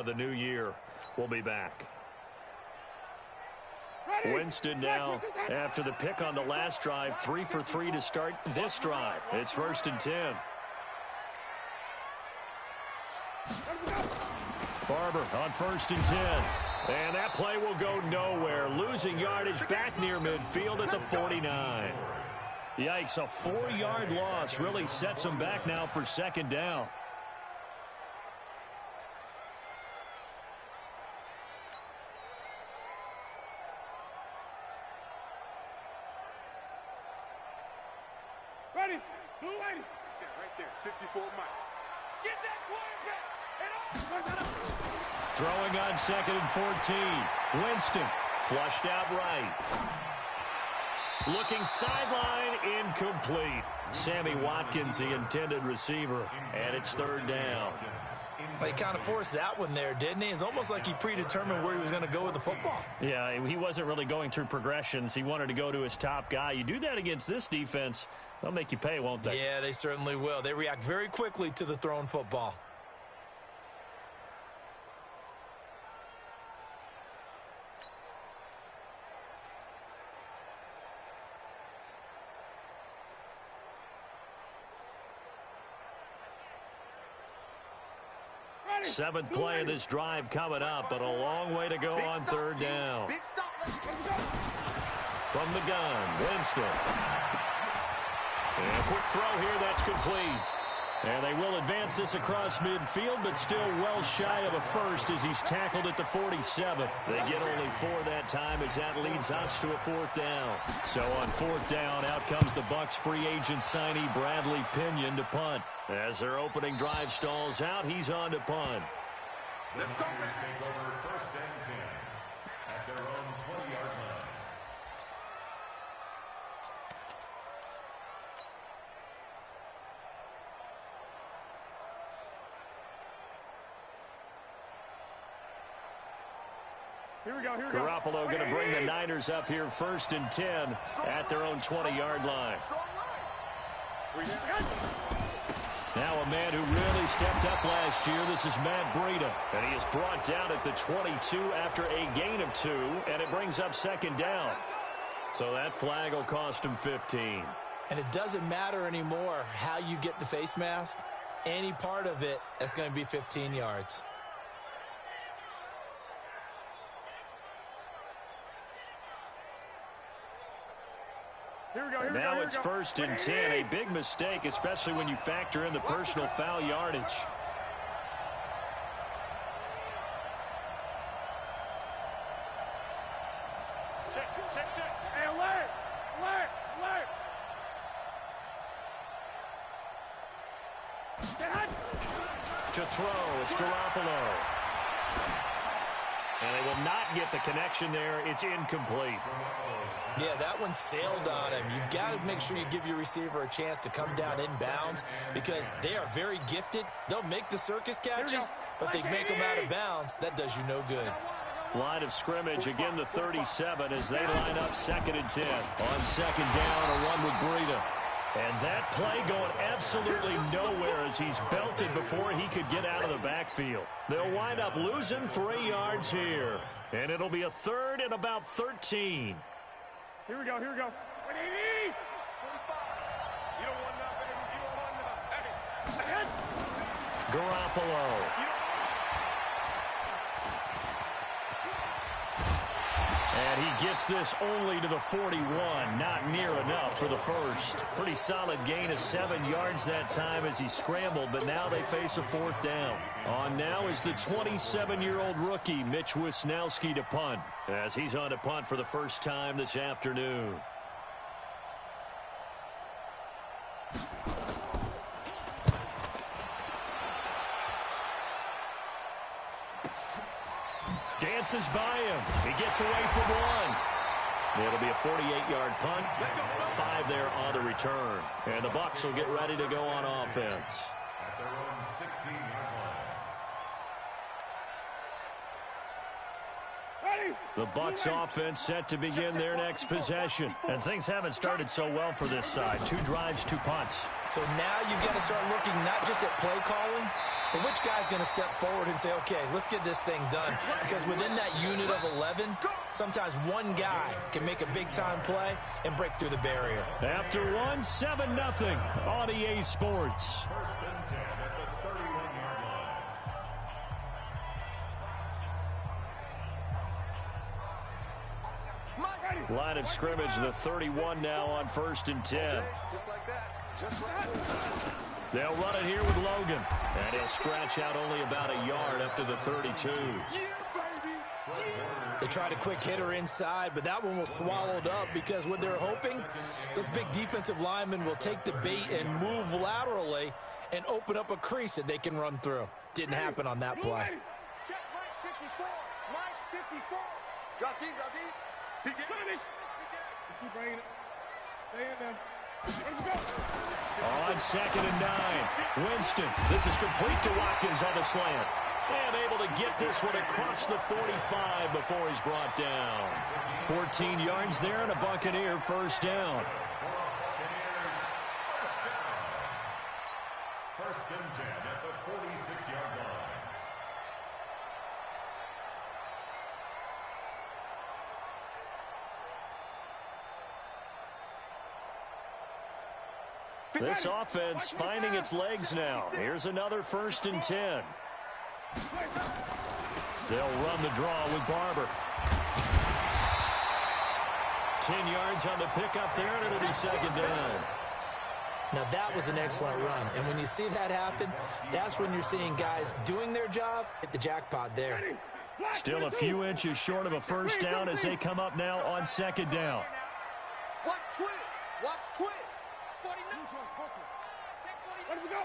of the new year. We'll be back. Winston now, after the pick on the last drive, 3 for 3 to start this drive. It's 1st and 10. Barber on 1st and 10. And that play will go nowhere. Losing yardage back near midfield at the 49. Yikes, a 4-yard loss really sets them back now for 2nd down. Ready, blue lady. Yeah, right there, 54 Mike. Get that quarterback. Throwing on 2nd and 14. Winston flushed out right. Looking sideline, incomplete. Sammy Watkins, the intended receiver, and it's 3rd down. He kind of forced that one there, didn't he? It's almost like he predetermined where he was going to go with the football. Yeah, he wasn't really going through progressions. He wanted to go to his top guy. You do that against this defense, they'll make you pay, won't they? Yeah, they certainly will. They react very quickly to the thrown football. Seventh play of this drive coming up, but a long way to go on 3rd down. From the gun, Winston. And a quick throw here, that's complete. And they will advance this across midfield, but still well shy of a first as he's tackled at the 47. They get only 4 that time as that leads us to a 4th down. So on 4th down, out comes the Bucs free agent signee Bradley Pinion to punt. As their opening drive stalls out, he's on to punt. The Packers take over 1st and 10 at their own 20-yard line. Here we go. Garoppolo going to bring the Niners up here 1st and 10 at their own 20-yard line. Now a man who really stepped up last year. This is Matt Breida. And he is brought down at the 22 after a gain of 2. And it brings up 2nd down. So that flag will cost him 15. And it doesn't matter anymore how you get the face mask. Any part of it, that's going to be 15 yards. Now it's 1st and 10. A big mistake, especially when you factor in the personal foul yardage. Check. Hey, alert. To throw, it's Garoppolo. And they will not get the connection there. It's incomplete. Yeah, that one sailed on him. You've got to make sure you give your receiver a chance to come down inbounds because they are very gifted. They'll make the circus catches, but they make them out of bounds. That does you no good. Line of scrimmage, again the 37 as they line up 2nd and 10. On 2nd down, a run with Breida. And that play going absolutely nowhere as he's belted before he could get out of the backfield. They'll wind up losing 3 yards here. And it'll be a 3rd and about 13. Here we go. What do you need? 45. You don't want nothing. Garoppolo. And he gets this only to the 41. Not near enough for the first. Pretty solid gain of 7 yards that time as he scrambled, but now they face a 4th down. On now is the 27-year-old rookie, Mitch Wisnowski, to punt, as he's on to punt for the first time this afternoon. Dances by him. He gets away from 1. It'll be a 48-yard punt. 5 there on the return. And the Bucs will get ready to go on offense. At their own 16-yard line. The Bucs offense set to begin their next possession. And things haven't started so well for this side. 2 drives, 2 punts. So now you've got to start looking not just at play calling, But which guy's going to step forward and say, okay, let's get this thing done? Because within that unit of 11, sometimes one guy can make a big-time play and break through the barrier. After one, 7-0 on EA Sports. First and 10 at the 31-yard line. Line of scrimmage, the 31 now on 1st and 10. Just like that. Just like that. They'll run it here with Logan. And he'll scratch out only about a yard up to the 32. Yeah, baby. They tried a quick hitter inside, but that one was swallowed up because what they're hoping, those big defensive linemen will take the bait and move laterally and open up a crease that they can run through. Didn't happen on that play. Check Mike 54. Mike 54. Drop deep, drop deep. He get it. Let's keep bringing it. Stay in there. Let's go. On 2nd and 9. Winston. This is complete to Watkins on the slant. And able to get this one across the 45 before he's brought down. 14 yards there and a Buccaneer first down. First and 10 at the 46-yard line. This offense finding its legs now. Here's another 1st and 10. They'll run the draw with Barber. 10 yards on the pickup there, and it'll be 2nd down. Now, that was an excellent run. And when you see that happen, that's when you're seeing guys doing their job hit the jackpot there. Still a few inches short of a first down as they come up now on 2nd down. Watch twist. Watch twist. Let me go.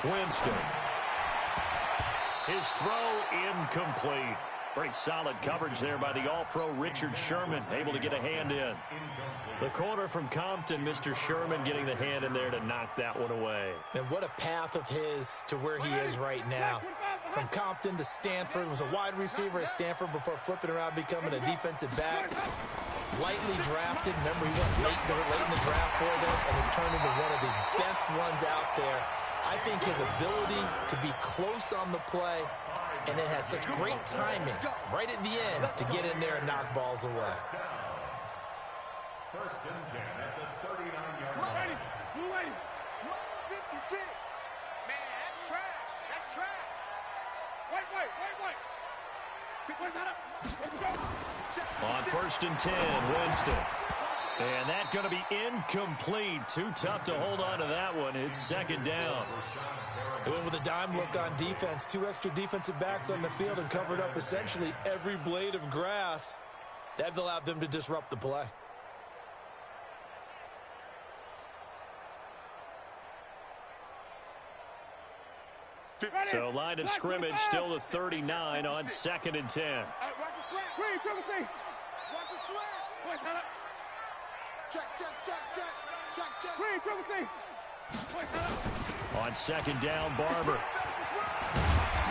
Winston. His throw incomplete. Pretty solid coverage there by the All-Pro Richard Sherman, able to get a hand in. The corner from Compton, Mr. Sherman getting the hand in there to knock that one away. And what a path of his to where he is right now. From Compton to Stanford, was a wide receiver at Stanford before flipping around becoming a defensive back. Lightly drafted. Remember, he went late in the draft for them and has turned into one of the best ones out there. I think his ability to be close on the play, and it has such great timing right at the end to get in there and knock balls away. First and 10 at the 39-yard line. Minus 56. Man, that's trash. That's trash. Wait. Pick that up. Let's go. On 1st and 10, Winston. And that's going to be incomplete. Too tough to hold on to that one. It's 2nd down. They went with a dime look on defense. 2 extra defensive backs on the field and covered up essentially every blade of grass. That allowed them to disrupt the play. So line of scrimmage still the 39 on 2nd and 10. Watch the slant. Watch the slant. Check. On 2nd down, Barber.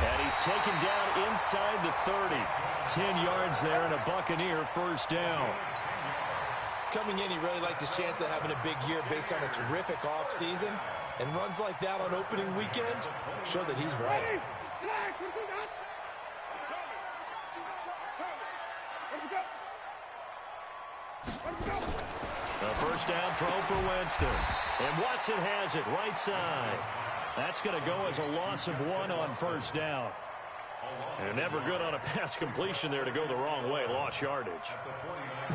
And he's taken down inside the 30. 10 yards there and a Buccaneer first down. Coming in, he really liked his chance of having a big year based on a terrific offseason. And runs like that on opening weekend show that he's right. A first down throw for Winston. And Watson has it right side. That's going to go as a loss of 1 on 1st down. And never good on a pass completion there to go the wrong way. Lost yardage.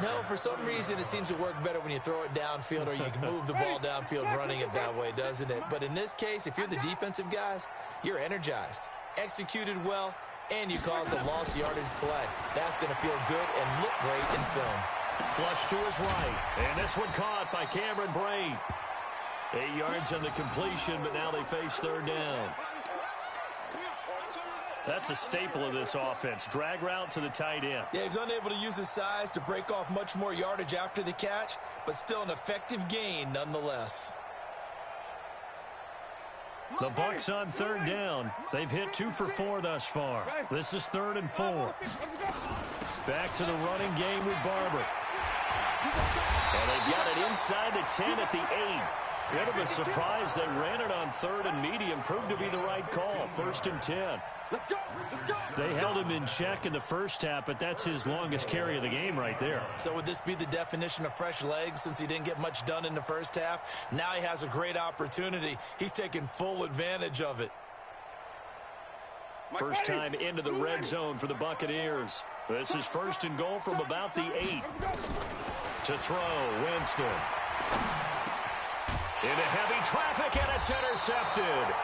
No, for some reason it seems to work better when you throw it downfield or you can move the ball downfield running it that way, doesn't it? But in this case, if you're the defensive guys, you're energized, executed well, and you caused a lost yardage play. That's going to feel good and look great in film. Flush to his right. And this one caught by Cameron Braid. 8 yards on the completion, but now they face 3rd down. That's a staple of this offense. Drag route to the tight end. Yeah, he's unable to use his size to break off much more yardage after the catch, but still an effective gain nonetheless. The Bucs on 3rd down. They've hit 2 for 4 thus far. This is 3rd and 4. Back to the running game with Barber. And they've got it inside the 10 at the 8. Bit of a surprise. They ran it on 3rd and medium. Proved to be the right call. 1st and 10. Let's go. Let's go. They held him in check in the first half, but that's his longest carry of the game right there. So would this be the definition of fresh legs since he didn't get much done in the first half? Now he has a great opportunity. He's taking full advantage of it. First time into the red zone for the Buccaneers. This is 1st and goal from about the 8. To throw, Winston. Into heavy traffic, and it's intercepted.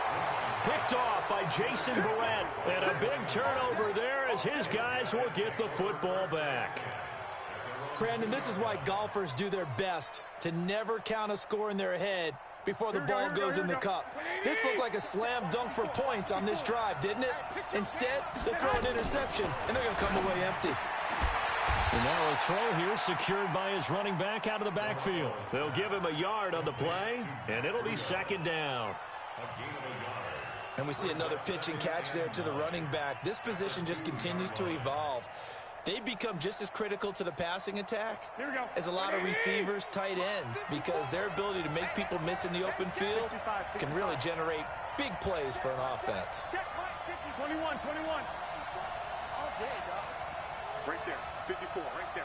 Picked off by Jason Verrett. And a big turnover there as his guys will get the football back. Brandon, this is why golfers do their best to never count a score in their head before the ball goes in the cup. This looked like a slam dunk for points on this drive, didn't it? Instead, they throw an interception, and they're going to come away empty. And now a throw here secured by his running back out of the backfield. They'll give him a yard on the play, and it'll be 2nd down. And we see another pitch and catch there to the running back. This position just continues to evolve. They become just as critical to the passing attack as a lot of receivers, tight ends, because their ability to make people miss in the open field can really generate big plays for an offense. 21. All day, dog. Right there. 54. Right there.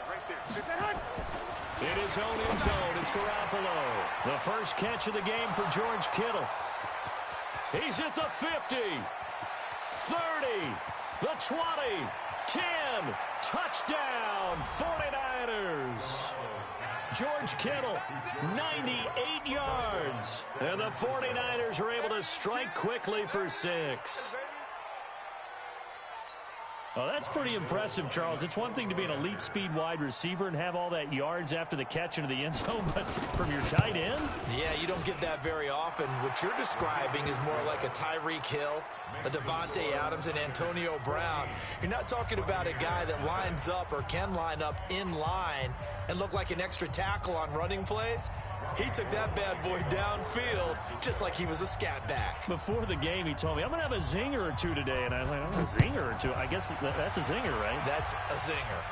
In his own end zone, it's Garoppolo. The first catch of the game for George Kittle. He's at the 50, 30, the 20, 10, touchdown, 49ers. George Kittle, 98 yards. And the 49ers are able to strike quickly for 6. Well, that's pretty impressive, Charles. It's one thing to be an elite speed wide receiver and have all that yards after the catch into the end zone, but from your tight end? Yeah, you don't get that very often. What you're describing is more like a Tyreek Hill, a Devontae Adams, and Antonio Brown. You're not talking about a guy that lines up or can line up in line and look like an extra tackle on running plays. He took that bad boy downfield just like he was a scat back. Before the game, he told me, I'm going to have a zinger or two today. And I was like, oh, a zinger or two? I guess that's a zinger, right? That's a zinger.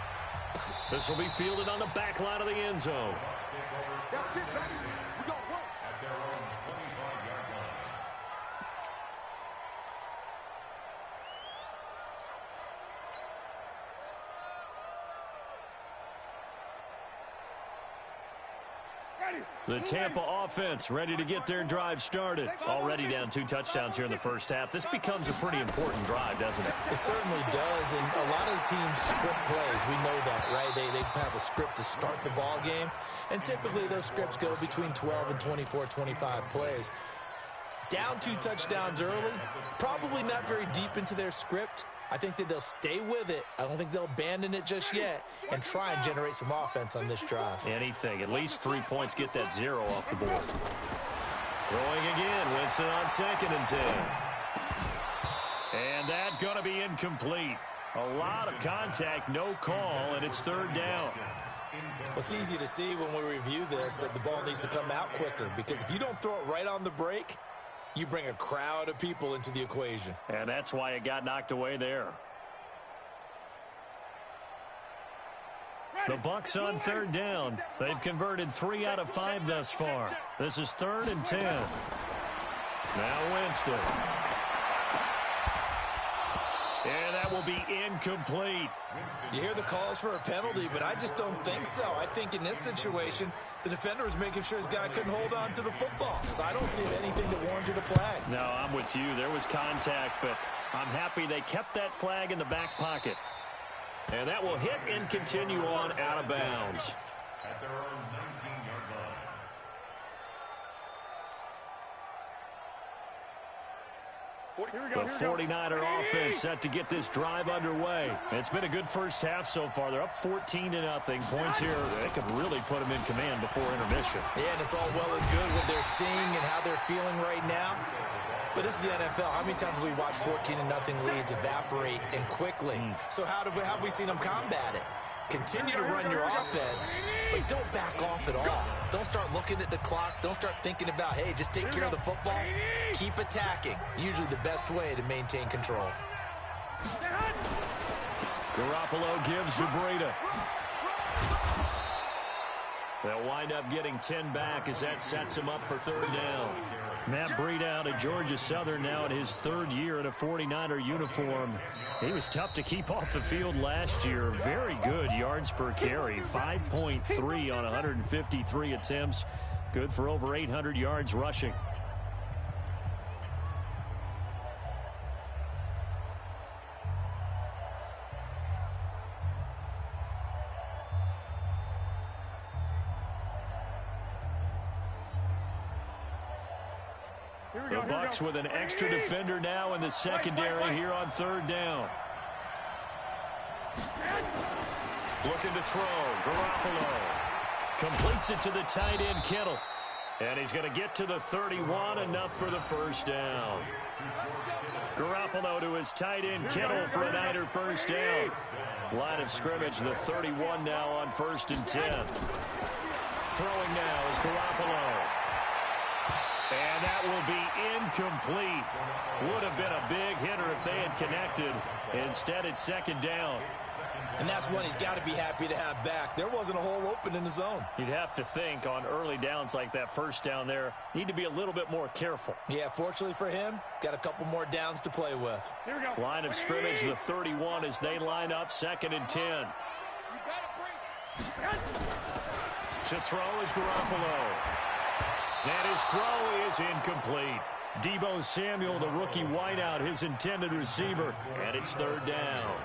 This will be fielded on the back line of the end zone. The Tampa offense ready to get their drive started. Already down 2 touchdowns here in the first half. This becomes a pretty important drive, doesn't it? It certainly does, and a lot of the teams script plays. We know that, right? They have a script to start the ball game, and typically those scripts go between 12 and 24, 25 plays. Down 2 touchdowns early, probably not very deep into their script. I think that they'll stay with it. I don't think they'll abandon it just yet and try and generate some offense on this drive. Anything. At least 3 points. Get that 0 off the board. Throwing again. Winston on 2nd and 10. And that going to be incomplete. A lot of contact, no call, and it's 3rd down. Well, it's easy to see when we review this that the ball needs to come out quicker, because if you don't throw it right on the break, you bring a crowd of people into the equation. And that's why it got knocked away there. The Bucs on 3rd down. They've converted 3 out of 5 thus far. This is 3rd and 10. Now Winston. And that will be incomplete. You hear the calls for a penalty, but I just don't think so. I think in this situation, the defender was making sure his guy couldn't hold on to the football. So I don't see anything that warranted a flag. No, I'm with you. There was contact, but I'm happy they kept that flag in the back pocket. And that will hit and continue on out of bounds. At their own 19-yard line. The 49er offense set to get this drive underway. It's been a good first half so far. They're up 14-0. Points here, they could really put them in command before intermission. Yeah, and it's all well and good what they're seeing and how they're feeling right now. But this is the NFL. How many times have we watched 14-0 leads evaporate and quickly? So how have we seen them combat it? Continue to run your offense, but don't back off at all. Don't start looking at the clock. Don't start thinking about, hey, just take care of the football. Keep attacking. Usually the best way to maintain control. Garoppolo gives to Breida. They'll wind up getting 10 back as that sets him up for third down. Matt Breida out of Georgia Southern now in his third year in a 49er uniform. He was tough to keep off the field last year. Very good yards per carry, 5.3 on 153 attempts. Good for over 800 yards rushing. The Bucs with an extra defender now in the secondary here on third down. Looking to throw. Garoppolo completes it to the tight end, Kittle. And he's going to get to the 31, enough for the first down. Garoppolo to his tight end, Kittle, for a Niner first down. Line of scrimmage, the 31 now on 1st and 10. Throwing now is Garoppolo. And that will be incomplete. Would have been a big hitter if they had connected. Instead, it's second down. And that's one he's got to be happy to have back. There wasn't a hole open in the zone. You'd have to think on early downs like that first down there, need to be a little bit more careful. Yeah, fortunately for him, got a couple more downs to play with. Here we go. Line of scrimmage, the 31 as they line up 2nd and 10. To throw is Garoppolo. And his throw is incomplete. Deebo Samuel, the rookie wideout, his intended receiver. And it's third down.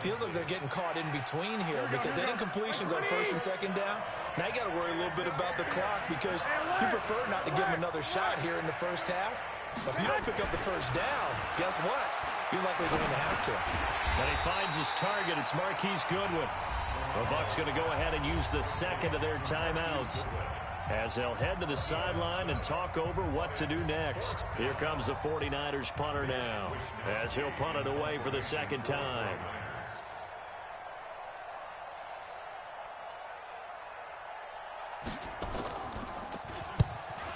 Feels like they're getting caught in between here because they didn't completions on 1st and 2nd down. Now you got to worry a little bit about the clock because you prefer not to give them another shot here in the first half. But if you don't pick up the first down, guess what? You're likely going to have to. And he finds his target. It's Marquise Goodwin. The Bucs going to go ahead and use the second of their timeouts as they'll head to the sideline and talk over what to do next. Here comes the 49ers punter now as he'll punt it away for the second time.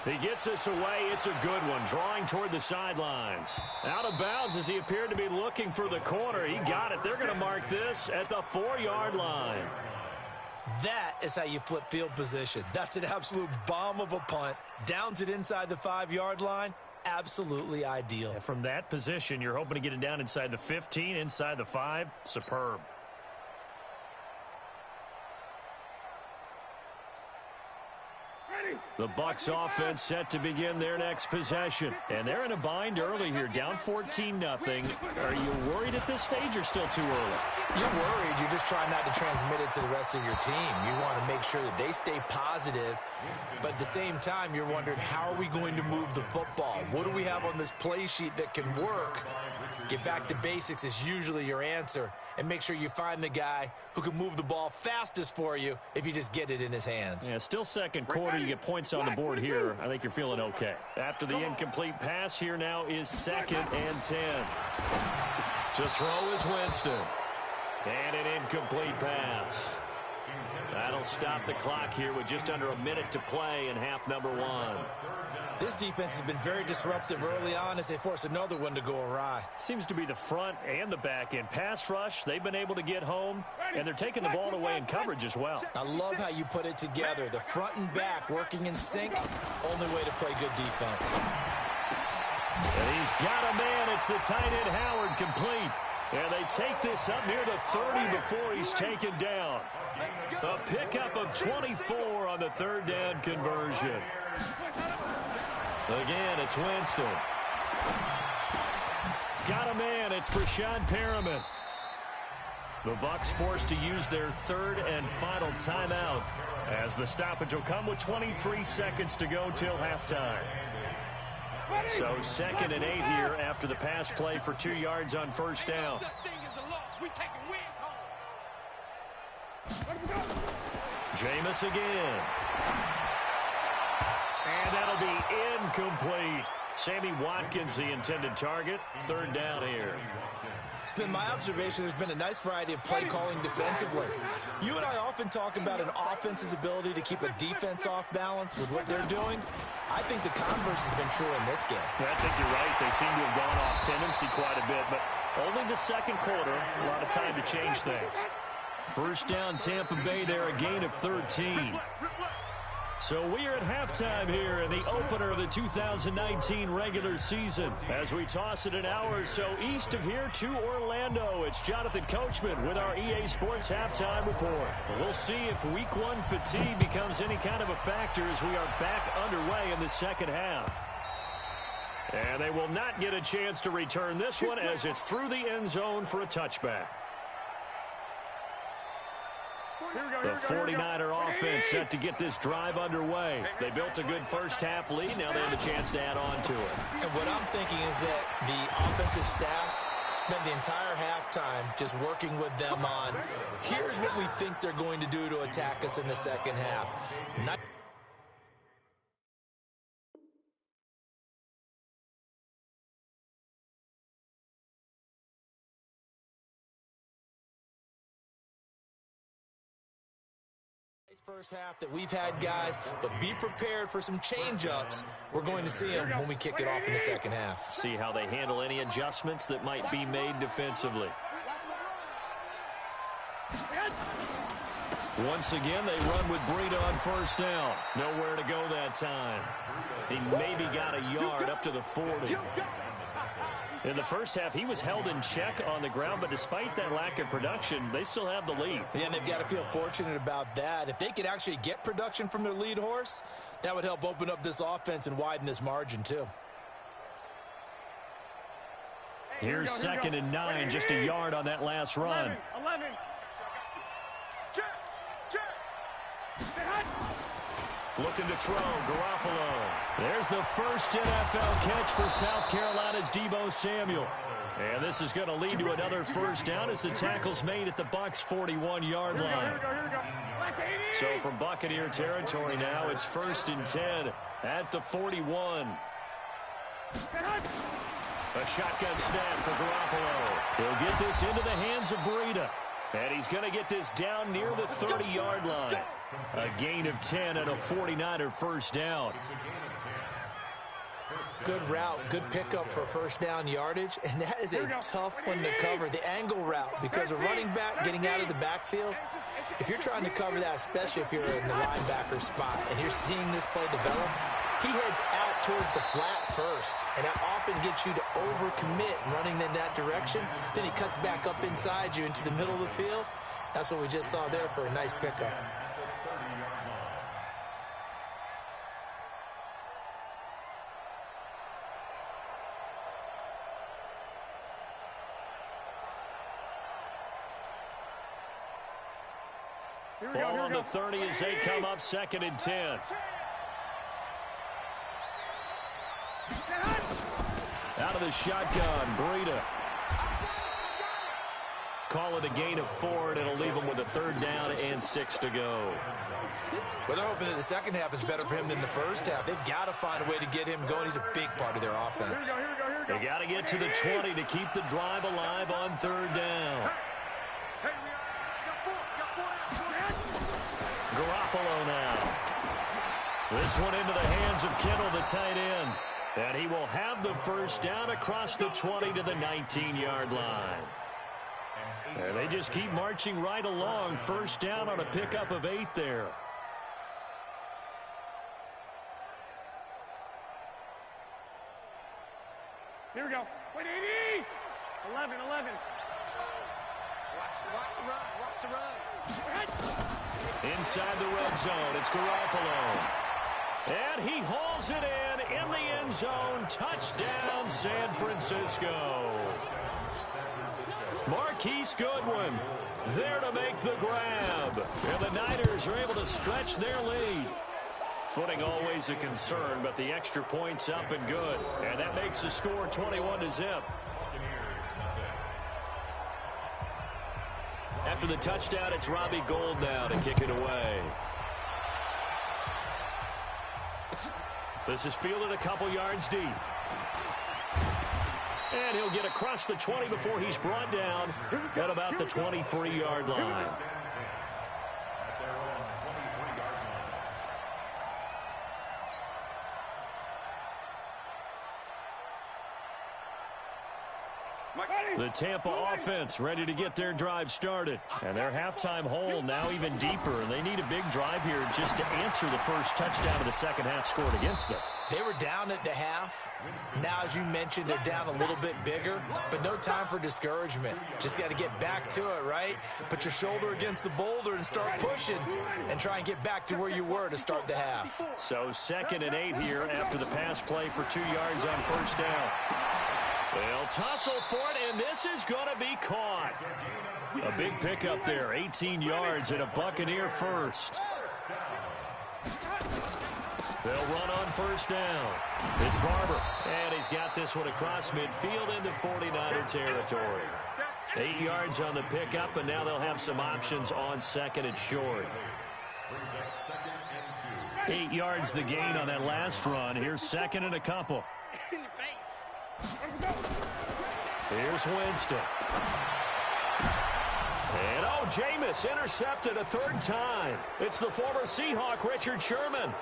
He gets this away. It's a good one. Drawing toward the sidelines. Out of bounds as he appeared to be looking for the corner. He got it. They're going to mark this at the 4-yard line. That is how you flip field position. That's an absolute bomb of a punt. Downs it inside the 5-yard line. Absolutely ideal. And from that position, you're hoping to get it down inside the 15, inside the 5. Superb. The Bucs offense set to begin their next possession. And they're in a bind early here, down 14-0. Are you worried at this stage or still too early? You're worried. You're just trying not to transmit it to the rest of your team. You want to make sure that they stay positive. But at the same time, you're wondering, how are we going to move the football? What do we have on this play sheet that can work? Get back to basics is usually your answer. And make sure you find the guy who can move the ball fastest for you if you just get it in his hands. Yeah, still second quarter. You get points on the board here. I think you're feeling okay. After the incomplete pass, here now is 2nd and 10. To throw is Winston. And an incomplete pass. That'll stop the clock here with just under a minute to play in half number 1. This defense has been very disruptive early on as they force another one to go awry. Seems to be the front and the back end. Pass rush, they've been able to get home, and they're taking the ball away in coverage as well. I love how you put it together. The front and back working in sync, only way to play good defense. And he's got a man. It's the tight end Howard, complete. And they take this up near the 30 before he's taken down. A pickup of 24 on the third down conversion. Again, it's Winston. Got a man. It's Brashad Perriman. The Bucs forced to use their third and final timeout as the stoppage will come with 23 seconds to go till halftime. So 2nd and 8 here after the pass play for 2 yards on first down. Jameis again. And that'll be incomplete. Sammy Watkins, the intended target. Third down here. It's been my observation there's been a nice variety of play calling defensively. You and I often talk about an offense's ability to keep a defense off balance with what they're doing. I think the converse has been true in this game. Yeah, I think you're right. They seem to have gone off tendency quite a bit, but only the second quarter, a lot of time to change things. First down, Tampa Bay there, a gain of 13. So we are at halftime here in the opener of the 2019 regular season. As we toss it an hour or so east of here to Orlando, it's Jonathan Coachman with our EA Sports Halftime Report. We'll see if Week 1 fatigue becomes any kind of a factor as we are back underway in the second half. And they will not get a chance to return this one as it's through the end zone for a touchback. The 49er offense set to get this drive underway. They built a good first half lead. Now they have a chance to add on to it. And what I'm thinking is that the offensive staff spent the entire halftime just working with them on, here's what we think they're going to do to attack us in the second half. First half that we've had, guys, but be prepared for some change-ups. We're going to see them when we kick it off in the second half. See how they handle any adjustments that might be made defensively. Once again, they run with Breida on first down. Nowhere to go that time. He maybe got a yard up to the 40. In the first half, he was held in check on the ground, but despite that lack of production, they still have the lead. Yeah, and they've got to feel fortunate about that. If they could actually get production from their lead horse, that would help open up this offense and widen this margin, too. Here's second and 9, just a yard on that last run. 11. Check. Looking to throw, Garoppolo. There's the first NFL catch for South Carolina's Deebo Samuel. And this is going to lead to another first down as the tackle's made at the Bucs' 41-yard line. So from Buccaneer territory now, it's first and 10 at the 41. A shotgun snap for Garoppolo. He'll get this into the hands of Breida. And he's going to get this down near the 30-yard line. A gain of 10 and a 49er first down. Good route, good pickup for first down yardage, and that is a tough one to cover, the angle route, because a running back getting out of the backfield, if you're trying to cover that, especially if you're in the linebacker spot, and you're seeing this play develop, he heads out towards the flat first, and that often gets you to overcommit running in that direction. Then he cuts back up inside you into the middle of the field. That's what we just saw there for a nice pickup. Ball on the 30 as they come up second and 10. Out of the shotgun, Breida. Call it a gain of 4, and it'll leave them with a third down and 6 to go. Well, they're hoping that the second half is better for him than the first half. They've got to find a way to get him going. He's a big part of their offense. They got to get to the 20 to keep the drive alive on third down. Garoppolo now. This one into the hands of Kittle, the tight end. And he will have the first down across the 20 to the 19-yard line. And they just keep marching right along. First down on a pickup of 8 there. Here we go. Wait, 80! 11. Watch the run. Inside the red zone, it's Garoppolo. And he hauls it in the end zone. Touchdown, San Francisco. Marquise Goodwin there to make the grab. And the Niners are able to stretch their lead. Footing always a concern, but the extra point's up and good. And that makes the score 21-0. After the touchdown, it's Robbie Gould now to kick it away. This is fielded a couple yards deep. And he'll get across the 20 before he's brought down at about the 23-yard line. The Tampa offense ready to get their drive started. And their halftime hole now even deeper. And they need a big drive here just to answer the first touchdown of the second half scored against them. They were down at the half. Now, as you mentioned, they're down a little bit bigger, but no time for discouragement. Just got to get back to it, right? Put your shoulder against the boulder and start pushing and try and get back to where you were to start the half. So 2nd and 8 here after the pass play for 2 yards on first down. They'll tussle for it, and this is going to be caught. A big pickup there, 18 yards and a Buccaneer first. They'll run on first down. It's Barber, and he's got this one across midfield into 49er territory. 8 yards on the pickup, and now they'll have some options on 2nd and short. 8 yards the gain on that last run. Here's 2nd and a couple. Here's Winston. And, oh, Jameis intercepted a 3rd time. It's the former Seahawk, Richard Sherman.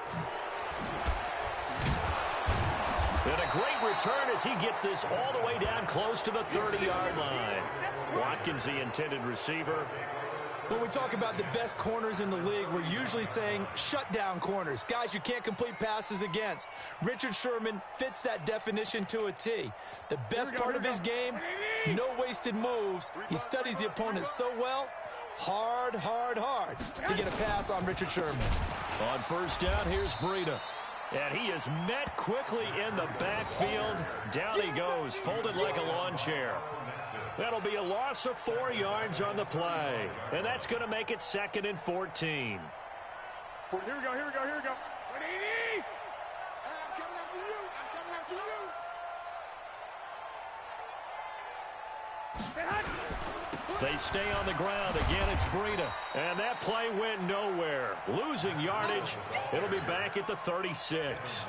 And a great return as he gets this all the way down close to the 30-yard line. Watkins, the intended receiver. When we talk about the best corners in the league, we're usually saying shutdown corners, guys you can't complete passes against. Richard Sherman fits that definition to a T. The best part of his game, no wasted moves. He studies the opponent so well, hard to get a pass on Richard Sherman. On first down, here's Breida. And he is met quickly in the backfield. Down he goes, folded like a lawn chair. That'll be a loss of 4 yards on the play. And that's going to make it 2nd and 14. Here we go. I'm coming after you. They stay on the ground. Again, it's Breida. And that play went nowhere. Losing yardage. It'll be back at the 36.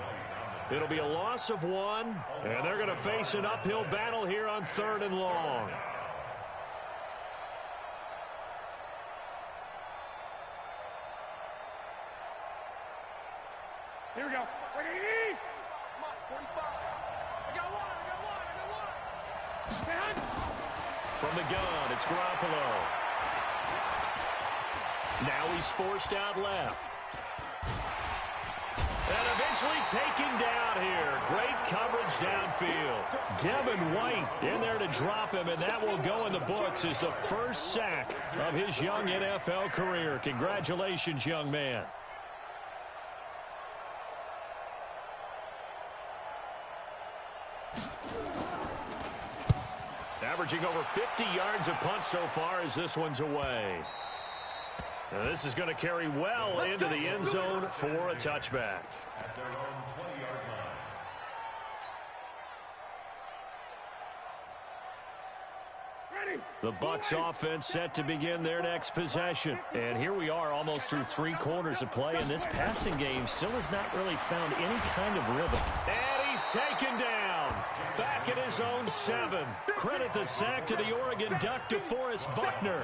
It'll be a loss of 1. And they're going to face an uphill battle here on 3rd and long. Here we go. 45. I got one. From the gun, it's Garoppolo. Now he's forced out left. And eventually taken down here. Great coverage downfield. Devin White in there to drop him, and that will go in the books as the first sack of his young NFL career. Congratulations, young man. Averaging over 50 yards a punt so far as this one's away. Now this is going to carry well into the end zone for a touchback. At their own 20-yard line. The Bucs offense set to begin their next possession. And here we are almost through 3 quarters of play, and this passing game still has not really found any kind of rhythm. And he's taken down. Back at his own 7. Credit the sack to the Oregon Duck, DeForest Buckner.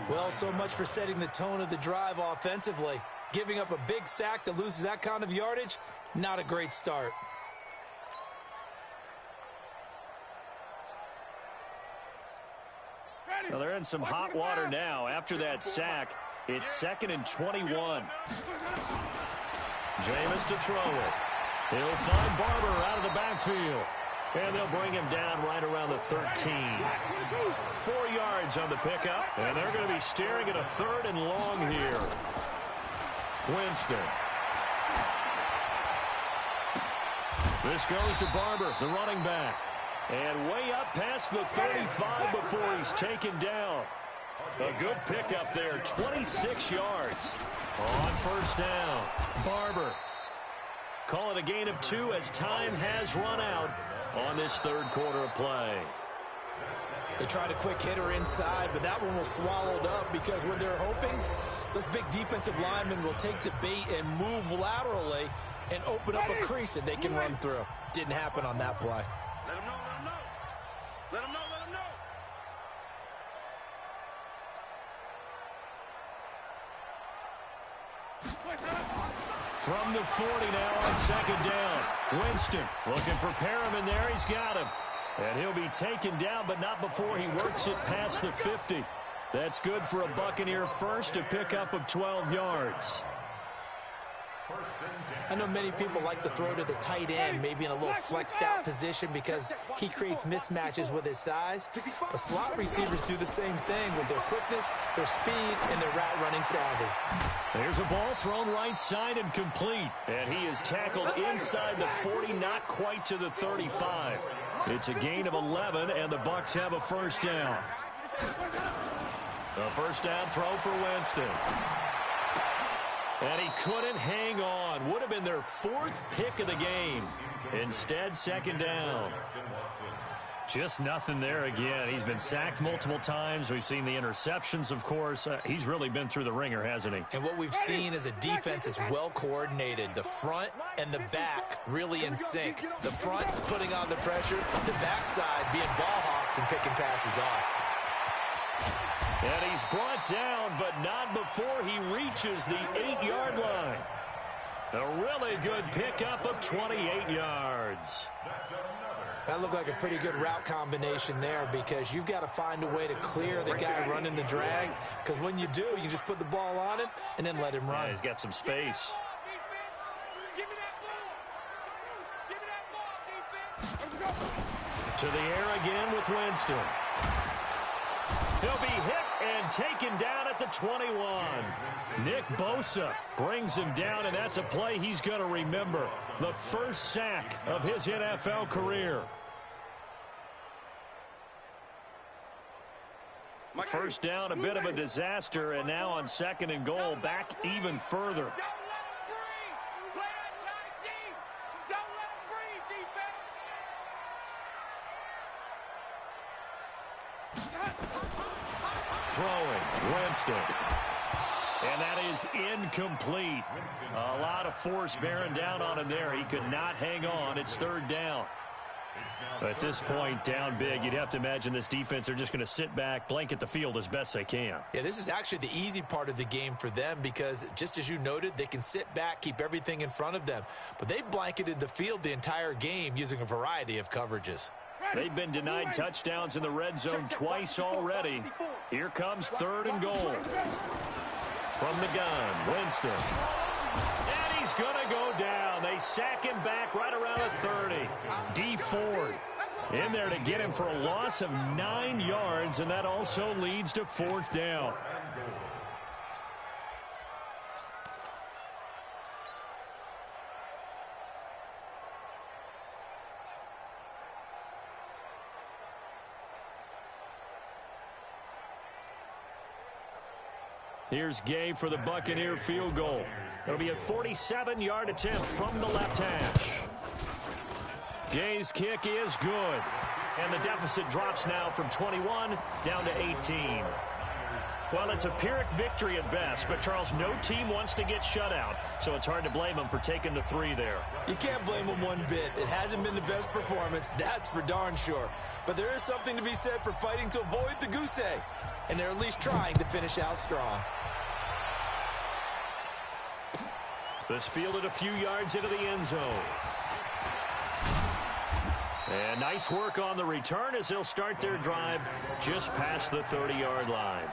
Well, so much for setting the tone of the drive offensively. Giving up a big sack that loses that kind of yardage, not a great start. Well, they're in some hot water now. After that sack, it's 2nd and 21. Jameis to throw it. He'll find Barber out of the backfield. And they'll bring him down right around the 13. 4 yards on the pickup. And they're going to be staring at a 3rd and long here. Winston. This goes to Barber, the running back. And way up past the 35 before he's taken down. A good pickup there, 26 yards. On first down, Barber. Call it a gain of 2 as time has run out on this 3rd quarter of play. They tried a quick hitter inside, but that one was swallowed up because when they're hoping, those big defensive linemen will take the bait and move laterally and open up a crease that they can run through. Didn't happen on that play. Let him know. Let him know. From the 40 now on 2nd down. Winston looking for Perriman there. He's got him. And he'll be taken down, but not before he works it past the 50. That's good for a Buccaneer first, a pickup of 12 yards. I know many people like to throw to the tight end, maybe in a little flexed out position because he creates mismatches with his size. But slot receivers do the same thing with their quickness, their speed, and their route running savvy. There's a ball thrown right side and complete. And he is tackled inside the 40, not quite to the 35. It's a gain of 11, and the Bucs have a first down. A first down throw for Winston. And he couldn't hang on. Would have been their fourth pick of the game. Instead, second down. Just nothing there again. He's been sacked multiple times. We've seen the interceptions, of course. He's really been through the ringer, hasn't he? And what we've seen is a defense that's well coordinated. The front and the back really in sync. The front putting on the pressure, the backside being ball hawks and picking passes off. And he's brought down, but not before he reaches the 8-yard line. A really good pickup of 28 yards. That looked like a pretty good route combination there because you've got to find a way to clear the guy running the drag, because when you do, you just put the ball on him and then let him run. Yeah, he's got some space. To the air again with Winston. He'll be hit and taken down at the 21. Nick Bosa brings him down, and that's a play he's going to remember. The first sack of his NFL career. First down, a bit of a disaster, and now on second and goal, back even further. Throwing, Winston. And that is incomplete. A lot of force bearing down on him there. He could not hang on. It's third down. At this point, down big, you'd have to imagine this defense, they're just going to sit back, blanket the field as best they can. Yeah, this is actually the easy part of the game for them because, just as you noted, they can sit back, keep everything in front of them. But they've blanketed the field the entire game using a variety of coverages. They've been denied touchdowns in the red zone twice already. Here comes third and goal. From the gun, Winston. And he's going to go down. They sack him back right around the 30. D Ford in there to get him for a loss of 9 yards, and that also leads to fourth down. Here's Gay for the Buccaneer field goal. It'll be a 47-yard attempt from the left hash. Gay's kick is good. And the deficit drops now from 21 down to 18. Well, it's a Pyrrhic victory at best, but, Charles, no team wants to get shut out, so it's hard to blame them for taking the 3 there. You can't blame them one bit. It hasn't been the best performance, that's for darn sure. But there is something to be said for fighting to avoid the goose egg, and they're at least trying to finish out strong. This fielded a few yards into the end zone. And nice work on the return as they'll start their drive just past the 30-yard line.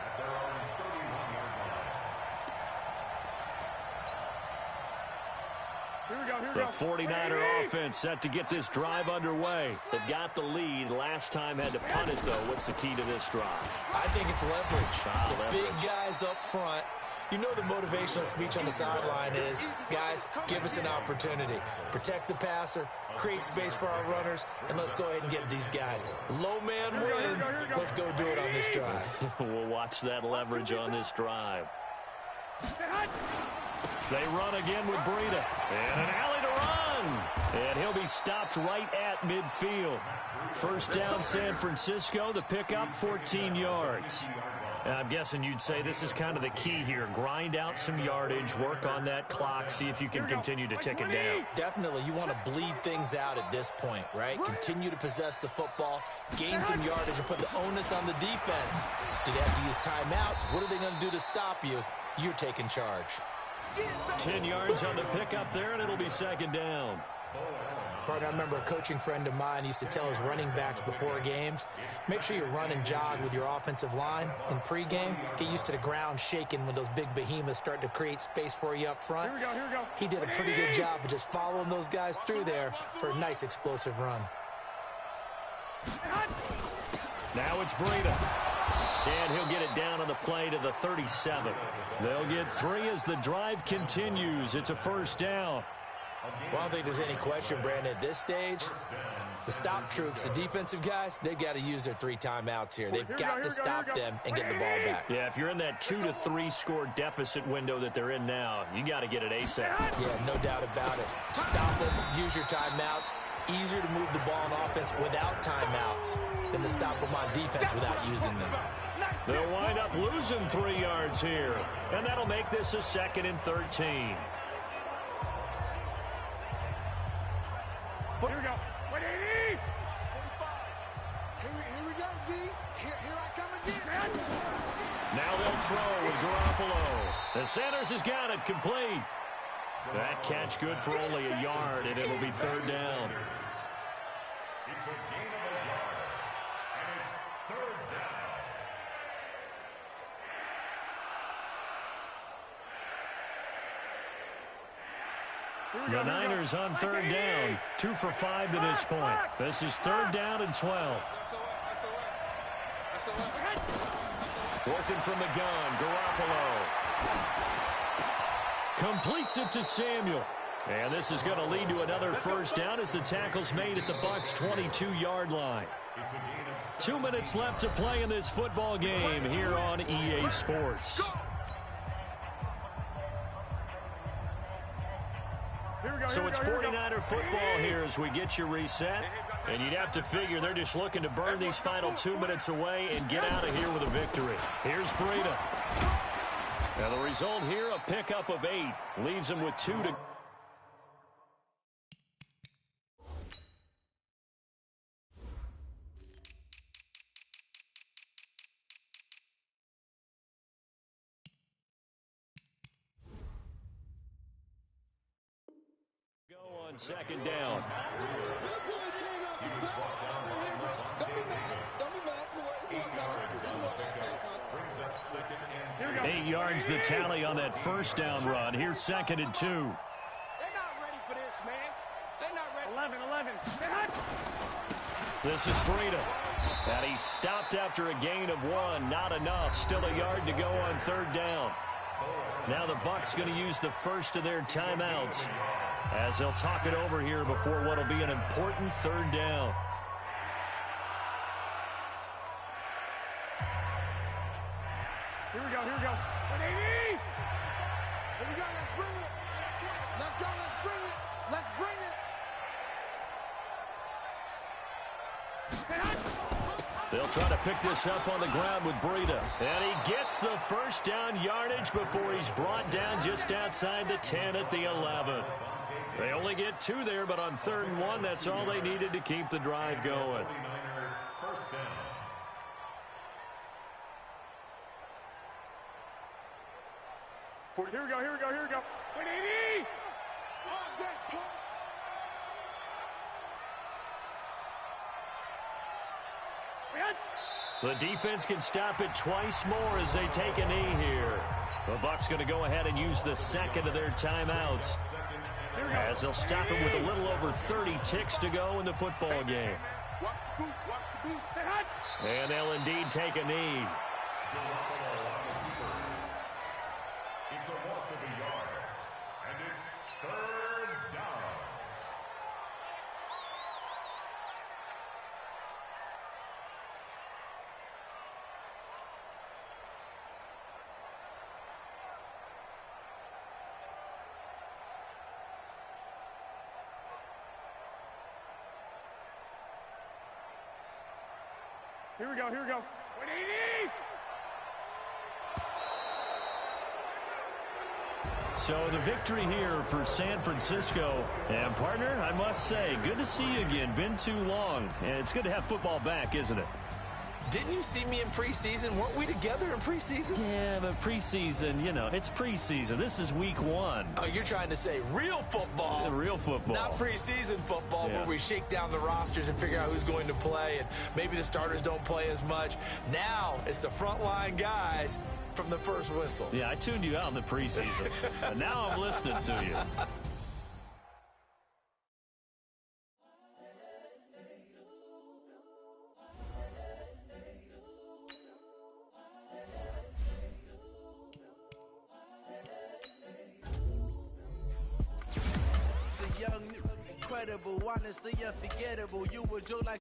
The 49er offense set to get this drive underway. They've got the lead. Last time had to punt it, though. What's the key to this drive? I think it's leverage. The big guys up front. You know the motivational speech on the sideline is, guys, give us an opportunity. Protect the passer, create space for our runners, and let's go ahead and get these guys. Low man wins. Let's go do it on this drive. We'll watch that leverage on this drive. They run again with Breida. And an alley to run. And he'll be stopped right at midfield. First down, San Francisco. The pickup, 14 yards. I'm guessing you'd say this is kind of the key here. Grind out some yardage, work on that clock, see if you can continue to tick it down. Definitely. You want to bleed things out at this point, right? Continue to possess the football, gain some yardage, and put the onus on the defense. Do they have to use timeouts? What are they going to do to stop you? You're taking charge. 10 yards on the pickup there, and it'll be second down. Partner, I remember a coaching friend of mine used to tell his running backs before games, make sure you run and jog with your offensive line in pregame. Get used to the ground shaking when those big behemoths start to create space for you up front. Here we go. He did a pretty good job of just following those guys through there for a nice explosive run. Now it's Breida. And he'll get it down on the play to the 37. They'll get 3 as the drive continues. It's a first down. Well, I don't think there's any question, Brandon, at this stage, the stop troops, the defensive guys, they've got to use their 3 timeouts here. They've got to stop them and get the ball back. Yeah, if you're in that 2 to 3 score deficit window that they're in now, you got to get it ASAP. Yeah, no doubt about it. Stop them, use your timeouts. Easier to move the ball on offense without timeouts than to stop them on defense without using them. They'll wind up losing 3 yards here, and that'll make this a 2nd and 13. Here we go. 180. 45. Here we go, D. Here I come again. Now they'll throw with Garoppolo. The Sanders has got it complete. That catch good for only a yard, and it'll be 3rd down. It's a gain of a yard, and it's 3rd down. The Niners on 3rd down. 2 for 5 to this point. This is 3rd down and 12. Working from the gun, Garoppolo. Completes it to Samuel. And this is going to lead to another first down as the tackle's made at the Bucs' 22-yard line. 2 minutes left to play in this football game here on EA Sports. So it's 49er football here as we get you reset. And you'd have to figure they're just looking to burn these final 2 minutes away and get out of here with a victory. Here's Breida. Now the result here, a pickup of 8. Leaves them with 2 to go on 2nd down. 8 yards the tally on that first down run. Here's 2nd and 2. They're not ready for this, man. They're not ready. 11. This is Breida. And he stopped after a gain of 1. Not enough. Still a yard to go on 3rd down. Now the Bucs going to use the first of their timeouts as they'll talk it over here before what will be an important 3rd down. Here we go. 180. Here we go. Let's bring it. Let's bring it. They'll try to pick this up on the ground with Breida. And he gets the first down yardage before he's brought down just outside the 10 at the 11. They only get 2 there, but on 3rd and 1, that's all they needed to keep the drive going. First down. Here we go. 180. The defense can stop it twice more as they take a knee here. The Bucs going to go ahead and use the 2nd of their timeouts as they'll stop it with a little over 30 ticks to go in the football game. And they'll indeed take a knee. It's a loss of a yard, and it's 3rd down. Here we go. 180. So the victory here for San Francisco. And, partner, I must say, good to see you again. Been too long. And it's good to have football back, isn't it? Didn't you see me in preseason? Weren't we together in preseason? Yeah, but preseason, you know, it's preseason. This is week 1. Oh, you're trying to say real football. Real football. Not preseason football where we shake down the rosters and figure out who's going to play, and maybe the starters don't play as much. Now it's the frontline guys from the first whistle. Yeah, I tuned you out in the preseason, but now I'm listening to you. Young, incredible, honestly unforgettable. You were Joe like